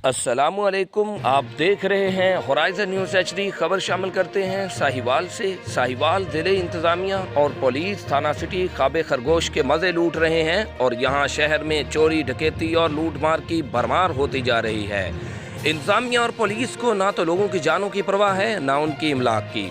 अस्सलामुअलैकुम, आप देख रहे हैं होराइजन न्यूज़ HD। खबर शामिल करते हैं साहिवाल से। साहिवाल ज़िले इंतज़ामिया और पुलिस थाना सिटी ख्वाब खरगोश के मज़े लूट रहे हैं और यहाँ शहर में चोरी डकैती और लूटमार की भरमार होती जा रही है। इंतज़ामिया और पुलिस को ना तो लोगों की जानों की परवाह है, ना उनकी इमलाक की।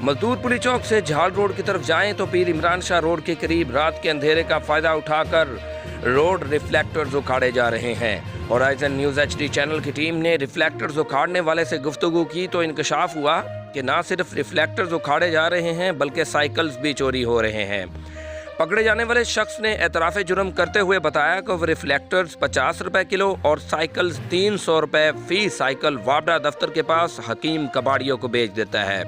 मजदूर पुलिस चौक से झाल रोड की तरफ जाएं तो पीर इमरान शाह रोड के करीब रात के अंधेरे का फ़ायदा उठाकर रोड रिफ्लेक्टर्स उखाड़े जा रहे हैं। होराइजन न्यूज़ HD चैनल की टीम ने रिफ्लेक्टर्स उखाड़ने वाले से गुफ्तगू की तो इंकशाफ हुआ कि ना सिर्फ रिफ्लेक्टर्स उखाड़े जा रहे हैं बल्कि साइकिल्स भी चोरी हो रहे हैं। पकड़े जाने वाले शख्स ने एतराफ़ जुर्म करते हुए बताया कि वह रिफ्लेक्टर्स 50 रुपये किलो और साइकिल्स 300 रुपये फ़ी साइकिल वाबड़ा दफ्तर के पास हकीम कबाड़ियों को बेच देता है।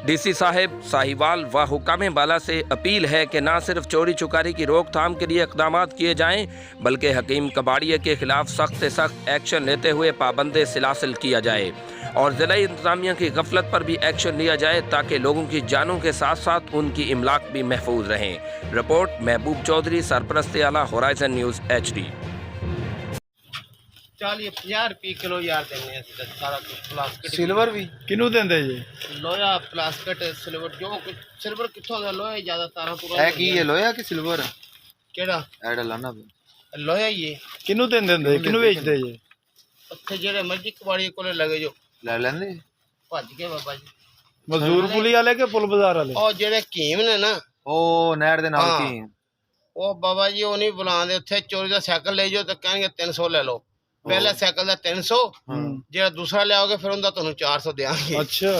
DC साहिब साहिवाल व हुकाम बाला से अपील है कि न सिर्फ चोरी चुकारी की रोकथाम के लिए इक़दाम किए जाएं बल्कि हकीम कबाड़िया के खिलाफ सख्त से सख्त एक्शन लेते हुए पाबंद सिलासिल किया जाए और ज़िला इंतज़ामिया की गफलत पर भी एक्शन लिया जाए ताकि लोगों की जानों के साथ साथ उनकी इमलाक भी महफूज रहें। रिपोर्ट महबूब चौधरी, सरपरस्त आला, होराइजन न्यूज़ HD। 40-50 रुपये किलो यार देने सारा कुछ प्लास्टिक सिल्वर भी किनू देंदे जी? लोहा प्लास्टिक सिल्वर जो कुछ सिल्वर किथों दा लोहा ज्यादा तारा पूरा है की ये लोया कि सिल्वर है? केड़ा ऐड लाना लोहा ये किनू देंदे किनू बेचदे जी? उत्थे जेड़े मर्जी कबाड़ी कोले लगे जो ले लेंदे भज के बाबा जी। मजदूर पुली वाले के पुल बाजार वाले? ओ जेड़े कीम ने ना ओ नहर दे नाल की ओ बाबा जी ओ नहीं बुलांदे उत्थे चोरी दा साइकिल ले जाओ तो कहणगे 300 ले लो। पहले साइकिल दा 300 जेड़ा दूसरा ले आओगे फिर उनदा तुहानू 400 देंगे। अच्छा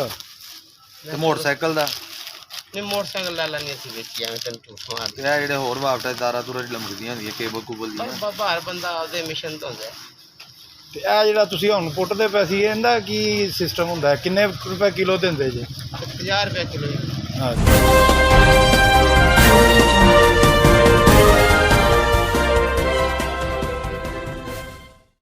ते मोटरसाइकिल दा नहीं मोटरसाइकिल ले लेनी सी बेची एवें तन झूठ मार ते जेड़े होर वापटा तारा तुरा लमकदियां हुंदियां केबल कुबल दी बाबा हर बंदा आपदे मिशन तो होंदा ਤੇ ਇਹ ਜਿਹੜਾ ਤੁਸੀਂ ਹੁਣ ਪੁੱਟਦੇ ਪਏ ਸੀ ਇਹਦਾ ਕੀ ਸਿਸਟਮ ਹੁੰਦਾ ਹੈ? ਕਿੰਨੇ ਰੁਪਏ ਕਿਲੋ ਦਿੰਦੇ ਜੀ? 50 रुपये किलो। ਹਾਂ।